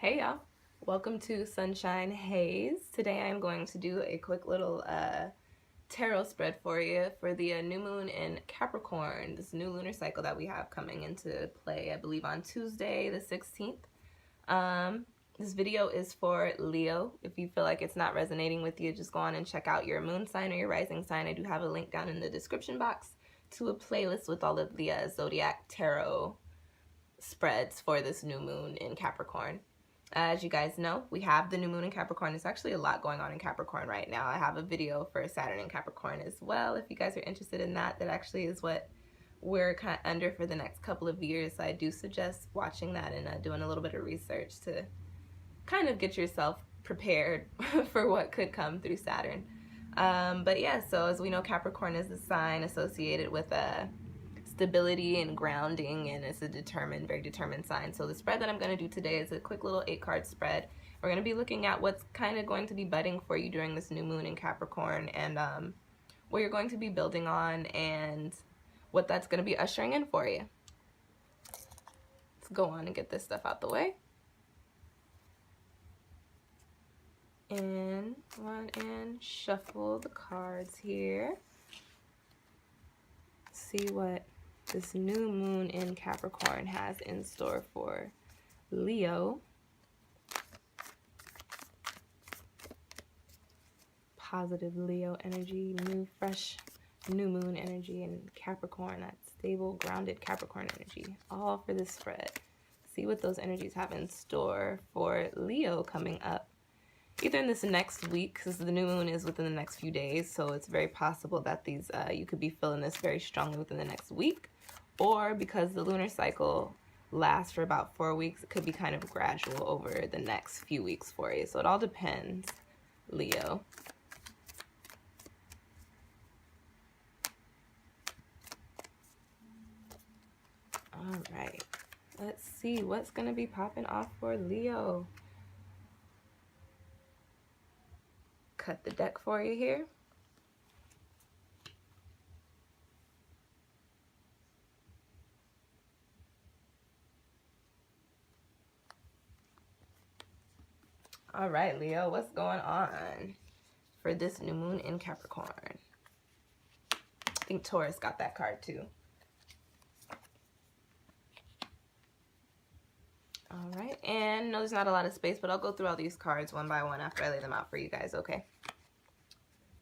Hey y'all, welcome to Sunshine Haze. Today I'm going to do a quick little tarot spread for you for the new moon in Capricorn, this new lunar cycle that we have coming into play, I believe on Tuesday the 16th. This video is for Leo. If you feel like it's not resonating with you, just go on and check out your moon sign or your rising sign. I do have a link down in the description box to a playlist with all of the zodiac tarot spreads for this new moon in Capricorn. As you guys know, we have the new moon in Capricorn. There's actually a lot going on in Capricorn right now. I have a video for Saturn in Capricorn as well. If you guys are interested in that, that actually is what we're kind of under for the next couple of years. So I do suggest watching that and doing a little bit of research to kind of get yourself prepared for what could come through Saturn. But yeah, so as we know, Capricorn is a sign associated with stability and grounding, and it's a very determined sign. So the spread that I'm going to do today is a quick little 8-card spread. We're going to be looking at what's kind of going to be budding for you during this new moon in Capricorn, and what you're going to be building on and what that's going to be ushering in for you. Let's go on and get this stuff out the way. And shuffle the cards here. See what this new moon in Capricorn has in store for Leo. Positive Leo energy, fresh new moon energy, and Capricorn, that stable, grounded Capricorn energy, all for this spread. See what those energies have in store for Leo coming up, either in this next week, because the new moon is within the next few days, so it's very possible that these you could be feeling this very strongly within the next week, or because the lunar cycle lasts for about 4 weeks, it could be kind of gradual over the next few weeks for you. So it all depends, Leo. All right, let's see what's going to be popping off for Leo. Cut the deck for you here. All right, Leo, what's going on for this new moon in Capricorn? I think Taurus got that card too. All right, and no, there's not a lot of space, but I'll go through all these cards one by one after I lay them out for you guys, okay?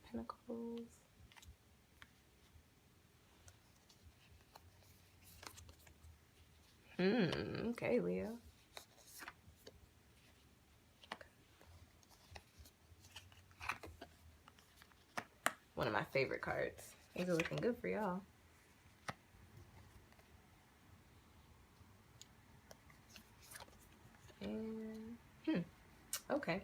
Pentacles. Okay, Leo. One of my favorite cards. These are looking good for y'all. And, okay.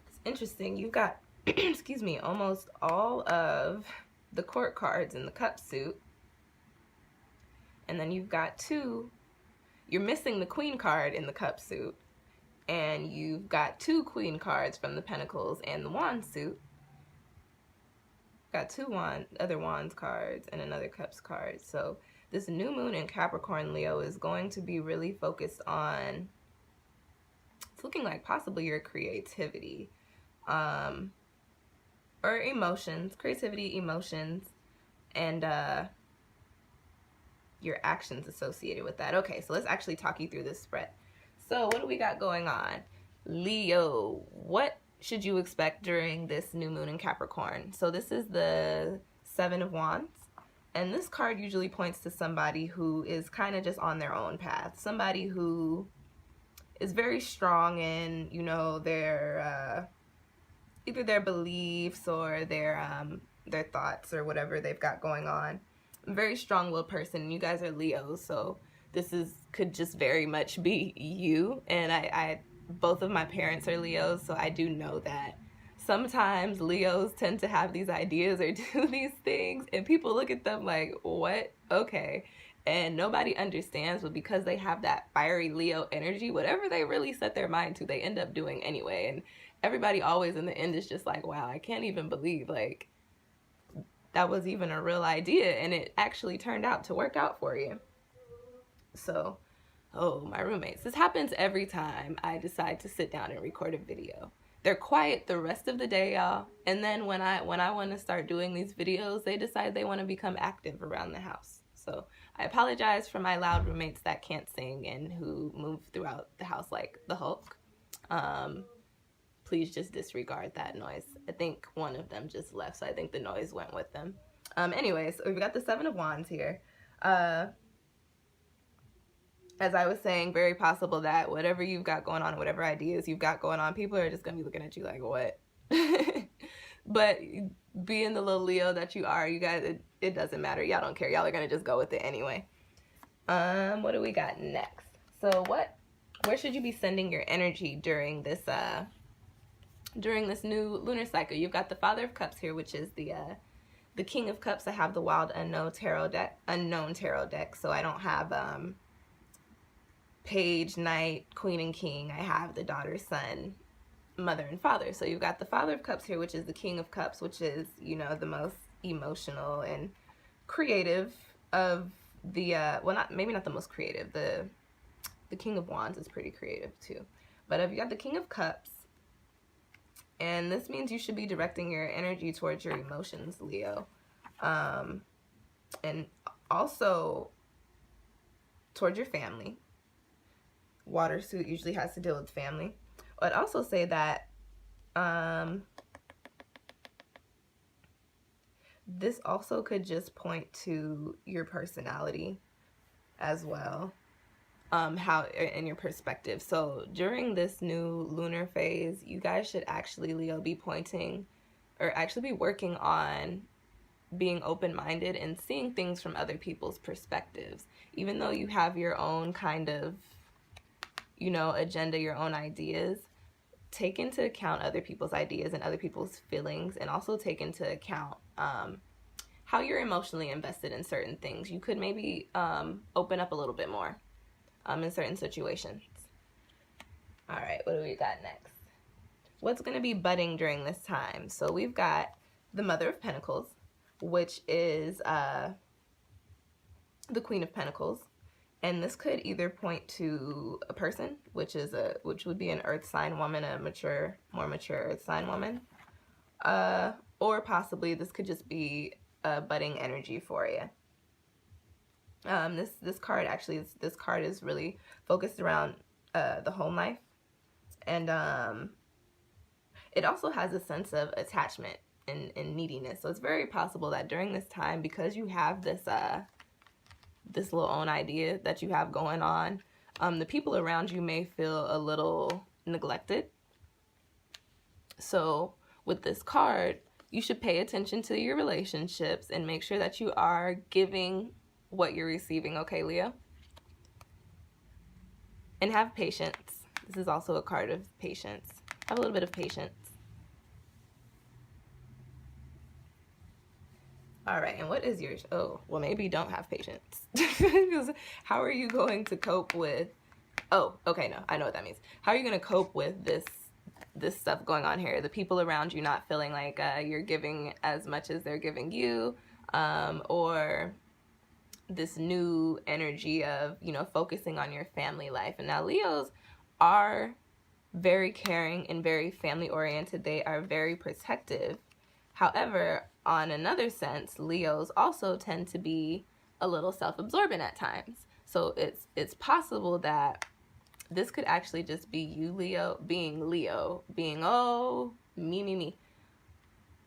It's interesting. You've got, excuse me, almost all of the court cards in the cup suit. And then you've got you're missing the queen card in the cup suit. And you've got 2 queen cards from the pentacles and the wand suit. Got 2 other wands cards and another cups card. So this new moon in Capricorn, Leo, is going to be really focused on, it's looking like possibly your creativity, or emotions, creativity, emotions, and your actions associated with that. Okay, so let's actually talk you through this spread. So what do we got going on? Leo, what should you expect during this new moon in Capricorn? So this is the 7 of Wands, and this card usually points to somebody who is kind of just on their own path, somebody who is very strong in, you know, their either their beliefs or their thoughts or whatever they've got going on. A very strong-willed person. You guys are Leos, so this could just very much be you. And I both of my parents are Leos, so I do know that sometimes Leos tend to have these ideas or do these things, and people look at them like, what? Okay. And nobody understands, but because they have that fiery Leo energy, whatever they really set their mind to, they end up doing anyway. And everybody always in the end is just like, wow, I can't even believe, like, that was even a real idea, and it actually turned out to work out for you. So, Oh, my roommates. This happens every time I decide to sit down and record a video. They're quiet the rest of the day, y'all. And then when I want to start doing these videos, they decide they want to become active around the house. So I apologize for my loud roommates that can't sing and who move throughout the house like the Hulk. Please just disregard that noise. I think one of them just left, so I think the noise went with them. Anyways, we've got the Seven of Wands here. As I was saying, very possible that whatever you've got going on, whatever ideas you've got going on, people are just going to be looking at you like, what? But being the little Leo that you are, you guys, it doesn't matter. Y'all don't care. Y'all are going to just go with it anyway. What do we got next? So where should you be sending your energy during this new lunar cycle? You've got the Father of Cups here, which is the King of Cups. I have the Wild Unknown Tarot deck, so I don't have Page, Knight, Queen, and King. I have the Daughter, Son, Mother, and Father. So you've got the Father of Cups here, which is the King of Cups, which is, you know, the most emotional and creative of the maybe not the most creative. The King of Wands is pretty creative too. But you've got the King of Cups, and this means you should be directing your energy towards your emotions, Leo. And also towards your family. Water suit usually has to deal with family. I'd also say that this also could just point to your personality as well, how in your perspective. So during this new lunar phase, you guys should actually, Leo, be pointing or actually be working on being open-minded and seeing things from other people's perspectives. Even though you have your own kind of, you know, agenda, your own ideas, take into account other people's ideas and other people's feelings, and also take into account how you're emotionally invested in certain things. You could maybe open up a little bit more in certain situations. All right, what do we got next? What's going to be budding during this time? So we've got the Mother of Pentacles, which is the Queen of Pentacles. And this could either point to a person, which would be an earth sign woman, a more mature earth sign woman. Or possibly this could just be a budding energy for you. This card is really focused around the home life. And it also has a sense of attachment and neediness. So it's very possible that during this time, because you have this little own idea that you have going on, the people around you may feel a little neglected. So with this card, you should pay attention to your relationships and make sure that you are giving what you're receiving, okay, Leo? And have patience. This is also a card of patience. Have a little bit of patience. All right, and what is yours? Oh, well, maybe you don't have patience. Because how are you going to cope with... Oh, okay, no, I know what that means. How are you going to cope with this stuff going on here? The people around you not feeling like you're giving as much as they're giving you, or this new energy of, you know, focusing on your family life. And now Leos are very caring and very family-oriented. They are very protective. However, on another sense, Leos also tend to be a little self-absorbent at times. So it's possible that this could actually just be you, Leo, being, oh, me.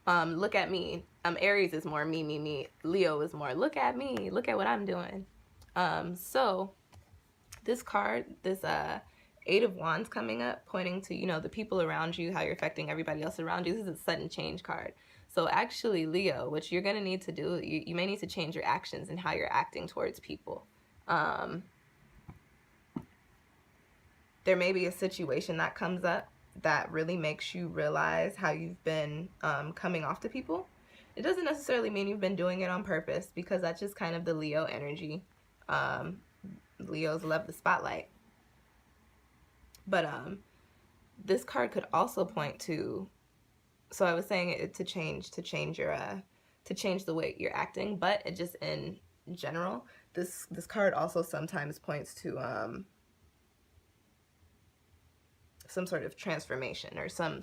Look at me. Aries is more me. Leo is more, look at me. Look at what I'm doing. So this card, this Eight of Wands coming up, pointing to, you know, the people around you, how you're affecting everybody else around you. This is a sudden change card. So actually, Leo, what you're going to need to do, you may need to change your actions and how you're acting towards people. There may be a situation that comes up that really makes you realize how you've been coming off to people. It doesn't necessarily mean you've been doing it on purpose, because that's just kind of the Leo energy. Leos love the spotlight. But this card could also point to, so I was saying it to change the way you're acting, but it just in general, this card also sometimes points to some sort of transformation or some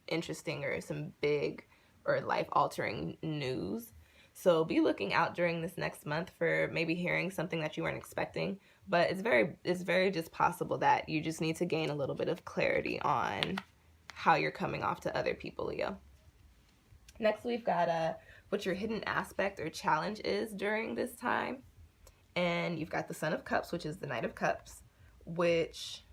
interesting or some big or life-altering news. So be looking out during this next month for maybe hearing something that you weren't expecting. But it's very just possible that you just need to gain a little bit of clarity on how you're coming off to other people, Leo. Next, we've got what your hidden aspect or challenge is during this time. And you've got the Son of Cups, which is the Knight of Cups, which,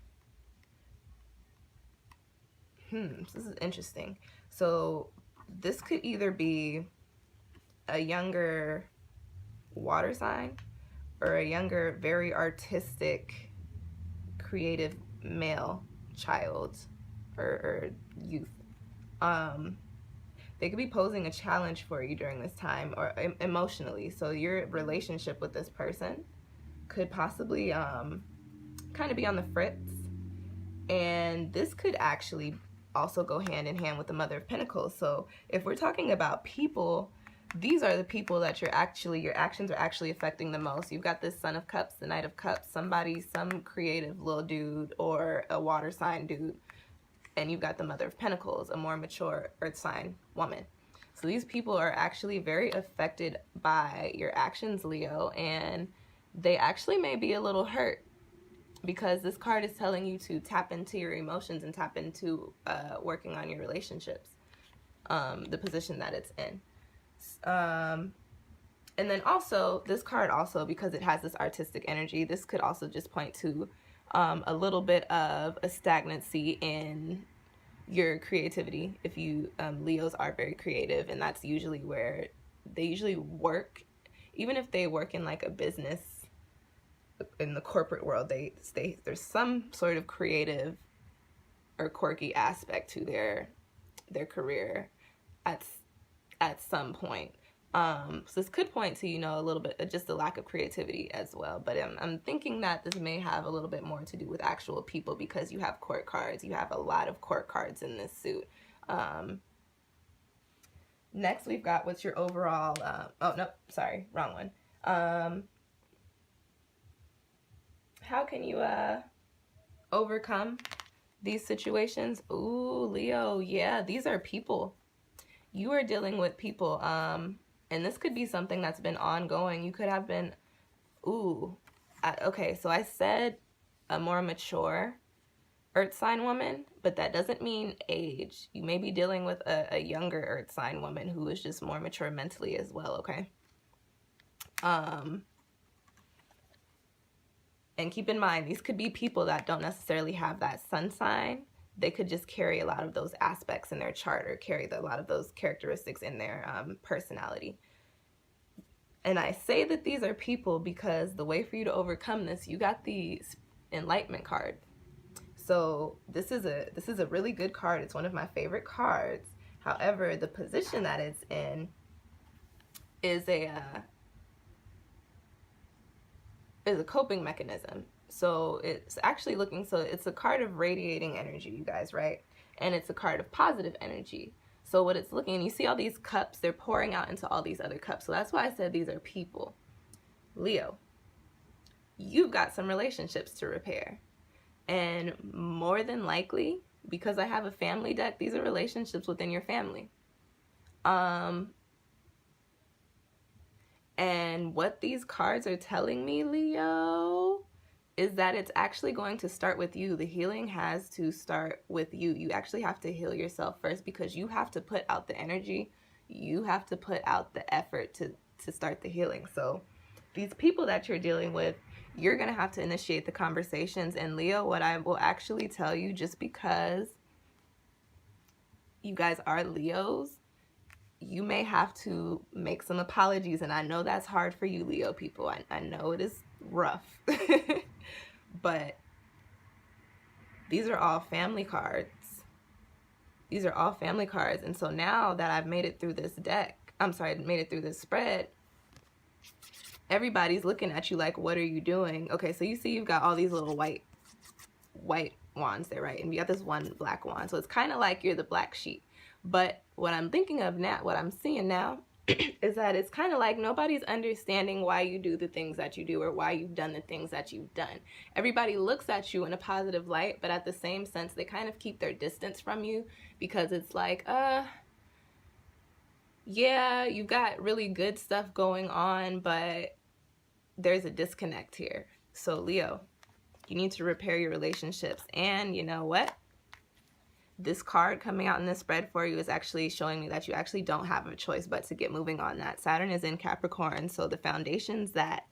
this is interesting. So this could either be a younger water sign or a younger, very artistic, creative male child or youth. They could be posing a challenge for you during this time, or emotionally. So your relationship with this person could possibly kind of be on the fritz. And this could actually also go hand in hand with the Mother of Pentacles. So if we're talking about people, these are the people that your actions are actually affecting the most. You've got this Son of Cups, the Knight of Cups, some creative little dude or a water sign dude. And you've got the Mother of Pentacles, a more mature earth sign woman. So these people are actually very affected by your actions, Leo, and they actually may be a little hurt because this card is telling you to tap into your emotions and tap into working on your relationships, the position that it's in. And then also, this card also, because it has this artistic energy, this could also just point to a little bit of a stagnancy in your creativity. If you Leos are very creative, and that's usually where they usually work. Even if they work in like a business, in the corporate world, there's some sort of creative or quirky aspect to their career at some point. So this could point to, a little bit just a lack of creativity as well. But I'm thinking that this may have a little bit more to do with actual people, because you have court cards. You have a lot of court cards in this suit. Next, we've got what's your overall, oh, no, sorry, wrong one. How can you overcome these situations? Ooh, Leo, yeah, these are people. You are dealing with people. And this could be something that's been ongoing. You could have been, okay, so I said a more mature earth sign woman, but that doesn't mean age. You may be dealing with a younger earth sign woman who is just more mature mentally as well, okay? And keep in mind, these could be people that don't necessarily have that sun sign. They could just carry a lot of those aspects in their chart, or carry a lot of those characteristics in their personality. And I say that these are people because the way for you to overcome this, you got the Enlightenment card. So this is a really good card. It's one of my favorite cards. However, the position that it's in is a coping mechanism. So it's actually so it's a card of radiating energy, you guys, right? And it's a card of positive energy. So what it's looking, and you see all these cups, they're pouring out into all these other cups. So that's why I said these are people. Leo, you've got some relationships to repair. And more than likely, because I have a family deck, these are relationships within your family. And what these cards are telling me, Leo, is that it's actually going to start with you. The healing has to start with you. You actually have to heal yourself first, because you have to put out the energy. You have to put out the effort to start the healing. So these people that you're dealing with, you're going to have to initiate the conversations. And Leo, what I will actually tell you, just because you guys are Leos, you may have to make some apologies. And I know that's hard for you, Leo people. I know it is rough. But these are all family cards. These are all family cards. And so now that I've made it through this deck, made it through this spread, everybody's looking at you like, what are you doing? Okay, so you see you've got all these little white wands there, right? And you got this one black wand. So it's kind of like you're the black sheep. But what I'm thinking of now, what I'm seeing now, is that it's kind of like nobody's understanding why you do the things that you do or why you've done the things that you've done. Everybody looks at you in a positive light, but at the same sense, they kind of keep their distance from you because it's like, yeah, you got really good stuff going on, but there's a disconnect here. So Leo, you need to repair your relationships. And you know what? This card coming out in this spread for you is actually showing me that you actually don't have a choice but to get moving on that. Saturn is in Capricorn, so the foundations that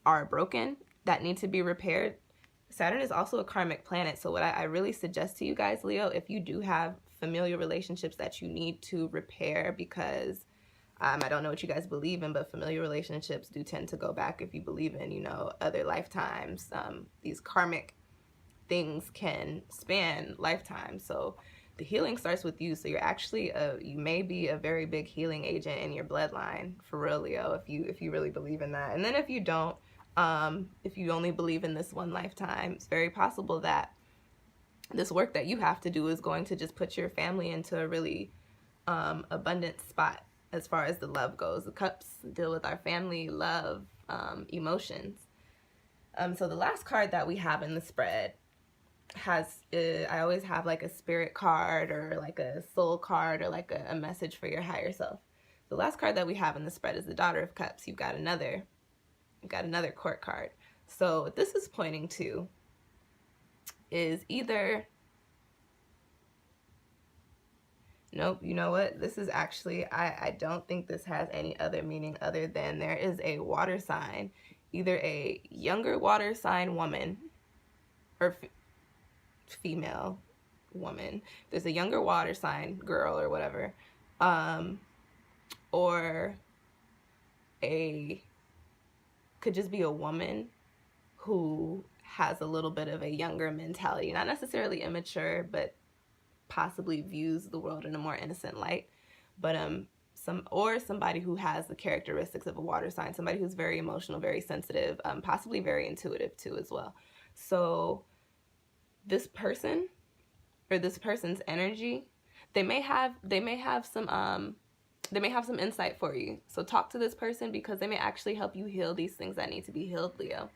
are broken, that need to be repaired. Saturn is also a karmic planet, so what I really suggest to you guys, Leo, if you do have familial relationships that you need to repair, because I don't know what you guys believe in, but familiar relationships do tend to go back if you believe in, you know, other lifetimes. These karmic things can span lifetimes. So the healing starts with you. So you're actually you may be a very big healing agent in your bloodline, for real, Leo, if you really believe in that. And then if you don't, if you only believe in this one lifetime, it's very possible that this work that you have to do is going to just put your family into a really abundant spot as far as the love goes. The cups deal with our family, love, emotions. So the last card that we have in the spread has, I always have like a spirit card or like a soul card or like a message for your higher self. The last card that we have in the spread is the Daughter of Cups. You've got another court card. So what this is pointing to is either, nope, you know what? This is actually, I don't think this has any other meaning other than there is a water sign, either a younger water sign woman or female woman. There's a younger water sign girl or whatever, or could just be a woman who has a little bit of a younger mentality, not necessarily immature, but possibly views the world in a more innocent light. But somebody who has the characteristics of a water sign, somebody who's very emotional, very sensitive, possibly very intuitive too as well. So this person or this person's energy, they may have some insight for you. So talk to this person because they may actually help you heal these things that need to be healed, Leo.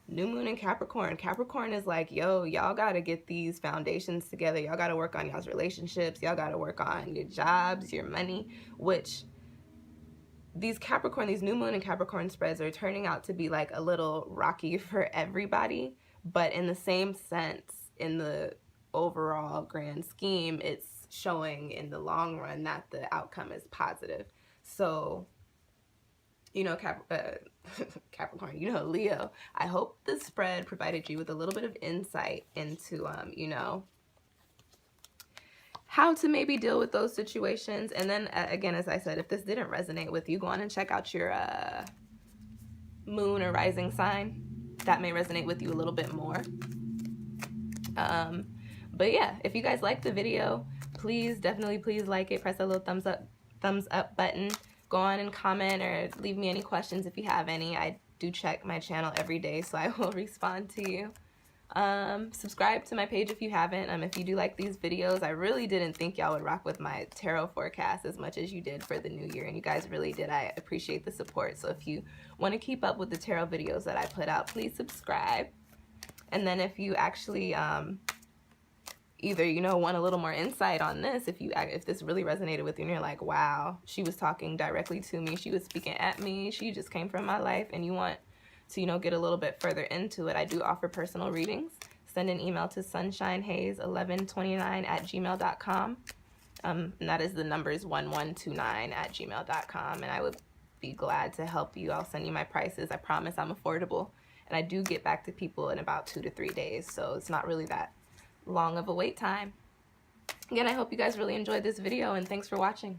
New moon in Capricorn. Capricorn is like, yo, y'all got to get these foundations together. Y'all got to work on y'all's relationships. Y'all got to work on your jobs, your money, which these new moon and Capricorn spreads are turning out to be like a little rocky for everybody. But in the same sense, in the overall grand scheme, it's showing in the long run that the outcome is positive. So, you know, Capricorn, you know, Leo, I hope this spread provided you with a little bit of insight into, you know, how to maybe deal with those situations. And then, again, as I said, if this didn't resonate with you, go on and check out your moon or rising sign. That may resonate with you a little bit more. But yeah, if you guys like the video, please like it, press that little thumbs up button. Go on and comment or leave me any questions if you have any. I do check my channel every day, so I will respond to you. Subscribe to my page if you haven't. If you do like these videos, I really didn't think y'all would rock with my tarot forecast as much as you did for the new year, and you guys really did. I appreciate the support. So if you want to keep up with the tarot videos that I put out, please subscribe. And then if you actually either, you know, want a little more insight on this, if this really resonated with you and you're like, wow, she was talking directly to me, she was speaking at me, she just came from my life, and you want to, you know, get a little bit further into it, I do offer personal readings. Send an email to sunshinehaze1129@gmail.com. And that is the numbers 1129@gmail.com, and I would be glad to help you. I'll send you my prices. I promise I'm affordable, and I do get back to people in about 2 to 3 days, so it's not really that long of a wait time. Again, I hope you guys really enjoyed this video, and thanks for watching.